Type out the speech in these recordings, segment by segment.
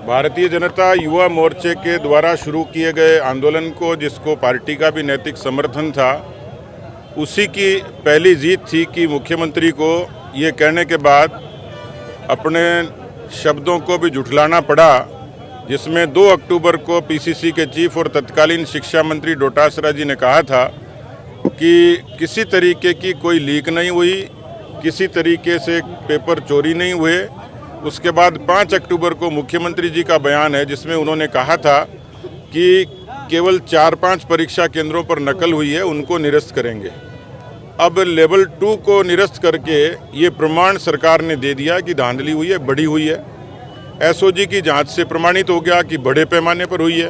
भारतीय जनता युवा मोर्चे के द्वारा शुरू किए गए आंदोलन को, जिसको पार्टी का भी नैतिक समर्थन था, उसी की पहली जीत थी कि मुख्यमंत्री को ये कहने के बाद अपने शब्दों को भी झुठलाना पड़ा, जिसमें 2 अक्टूबर को पीसीसी के चीफ और तत्कालीन शिक्षा मंत्री डोटासरा जी ने कहा था कि किसी तरीके की कोई लीक नहीं हुई, किसी तरीके से पेपर चोरी नहीं हुए। उसके बाद 5 अक्टूबर को मुख्यमंत्री जी का बयान है, जिसमें उन्होंने कहा था कि केवल 4-5 परीक्षा केंद्रों पर नकल हुई है, उनको निरस्त करेंगे। अब लेवल 2 को निरस्त करके ये प्रमाण सरकार ने दे दिया कि धांधली हुई है, बड़ी हुई है। एसओजी की जांच से प्रमाणित हो गया कि बड़े पैमाने पर हुई है।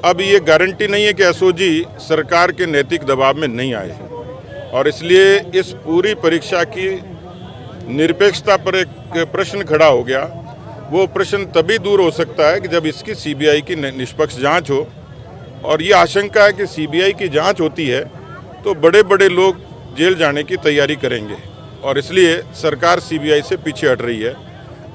अब ये गारंटी नहीं है कि एसओजी सरकार के नैतिक दबाव में नहीं आए, और इसलिए इस पूरी परीक्षा की निरपेक्षता पर एक प्रश्न खड़ा हो गया। वो प्रश्न तभी दूर हो सकता है कि जब इसकी सीबीआई की निष्पक्ष जांच हो, और ये आशंका है कि सीबीआई की जांच होती है तो बड़े बड़े लोग जेल जाने की तैयारी करेंगे, और इसलिए सरकार सीबीआई से पीछे हट रही है,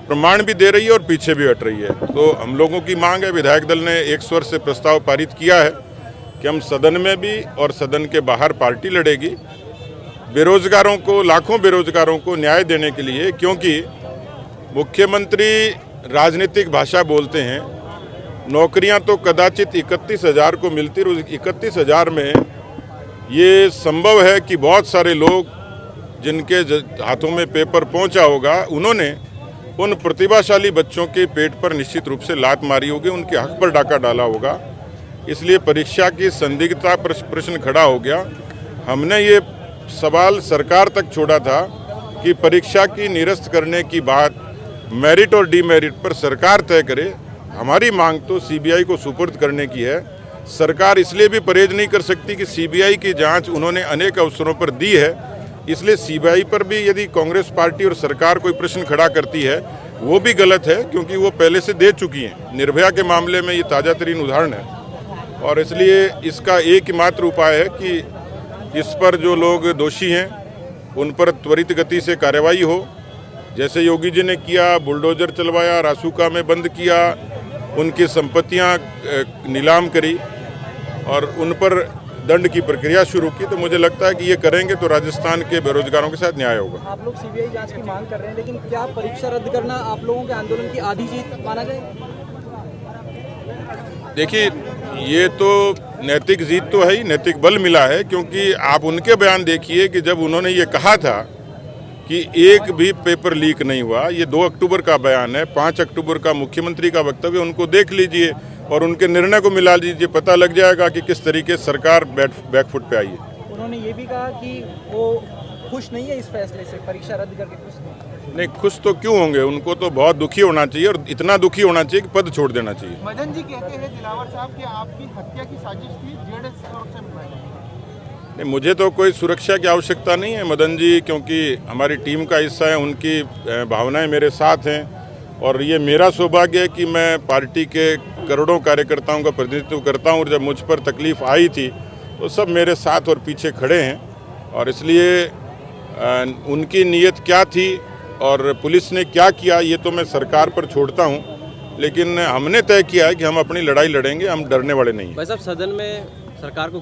प्रमाण भी दे रही है और पीछे भी हट रही है। तो हम लोगों की मांग है, विधायक दल ने एक स्वर से प्रस्ताव पारित किया है कि हम सदन में भी और सदन के बाहर पार्टी लड़ेगी बेरोजगारों को, लाखों बेरोजगारों को न्याय देने के लिए, क्योंकि मुख्यमंत्री राजनीतिक भाषा बोलते हैं। नौकरियां तो कदाचित 31,000 को मिलती, 31,000 में ये संभव है कि बहुत सारे लोग जिनके हाथों में पेपर पहुंचा होगा, उन्होंने उन प्रतिभाशाली बच्चों के पेट पर निश्चित रूप से लात मारी होगी, उनके हक पर डाका डाला होगा। इसलिए परीक्षा की संदिग्धता पर प्रश्न खड़ा हो गया। हमने ये सवाल सरकार तक छोड़ा था कि परीक्षा की निरस्त करने की बात मेरिट और डीमेरिट पर सरकार तय करे। हमारी मांग तो सीबीआई को सुपुर्द करने की है। सरकार इसलिए भी परहेज नहीं कर सकती कि सीबीआई की जांच उन्होंने अनेक अवसरों पर दी है, इसलिए सीबीआई पर भी यदि कांग्रेस पार्टी और सरकार कोई प्रश्न खड़ा करती है वो भी गलत है, क्योंकि वो पहले से दे चुकी हैं। निर्भया के मामले में ये ताज़ा तरीन उदाहरण है, और इसलिए इसका एक ही मात्र उपाय है कि इस पर जो लोग दोषी हैं उन पर त्वरित गति से कार्रवाई हो। जैसे योगी जी ने किया, बुलडोजर चलवाया, रासुका में बंद किया, उनकी संपत्तियां नीलाम करी और उन पर दंड की प्रक्रिया शुरू की, तो मुझे लगता है कि ये करेंगे तो राजस्थान के बेरोजगारों के साथ न्याय होगा। आप लोग सीबीआई जांच की मांग कर रहे हैं, लेकिन क्या परीक्षा रद्द करना आप लोगों के आंदोलन की आधी जीत माना जाए? देखिए, ये तो नैतिक जीत तो है ही, नैतिक बल मिला है, क्योंकि आप उनके बयान देखिए कि जब उन्होंने ये कहा था कि एक भी पेपर लीक नहीं हुआ, ये 2 अक्टूबर का बयान है, 5 अक्टूबर का मुख्यमंत्री का वक्तव्य, उनको देख लीजिए और उनके निर्णय को मिला लीजिए, पता लग जाएगा कि किस तरीके से सरकार बैकफुट पे आई है। उन्होंने ये भी कहा कि वो खुश नहीं है इस फैसले से, परीक्षा रद्द करके खुश नहीं, खुश तो क्यों होंगे, उनको तो बहुत दुखी होना चाहिए, और इतना दुखी होना चाहिए कि पद छोड़ देना चाहिए। मदन जी कहते हैं दिलावर साहब कि आपकी हत्या की साजिश थी, जेड सुरक्षा में। नहीं, मुझे तो कोई सुरक्षा की आवश्यकता नहीं है। मदन जी क्योंकि हमारी टीम का हिस्सा है, उनकी भावनाएं मेरे साथ हैं, और ये मेरा सौभाग्य है कि मैं पार्टी के करोड़ों कार्यकर्ताओं का प्रतिनिधित्व करता हूँ, और जब मुझ पर तकलीफ आई थी तो सब मेरे साथ और पीछे खड़े हैं, और इसलिए उनकी नीयत क्या थी और पुलिस ने क्या किया ये तो मैं सरकार पर छोड़ता हूँ, लेकिन हमने तय किया है कि हम अपनी लड़ाई लड़ेंगे, हम डरने वाले नहीं हैं। भाई साहब, सदन में सरकार को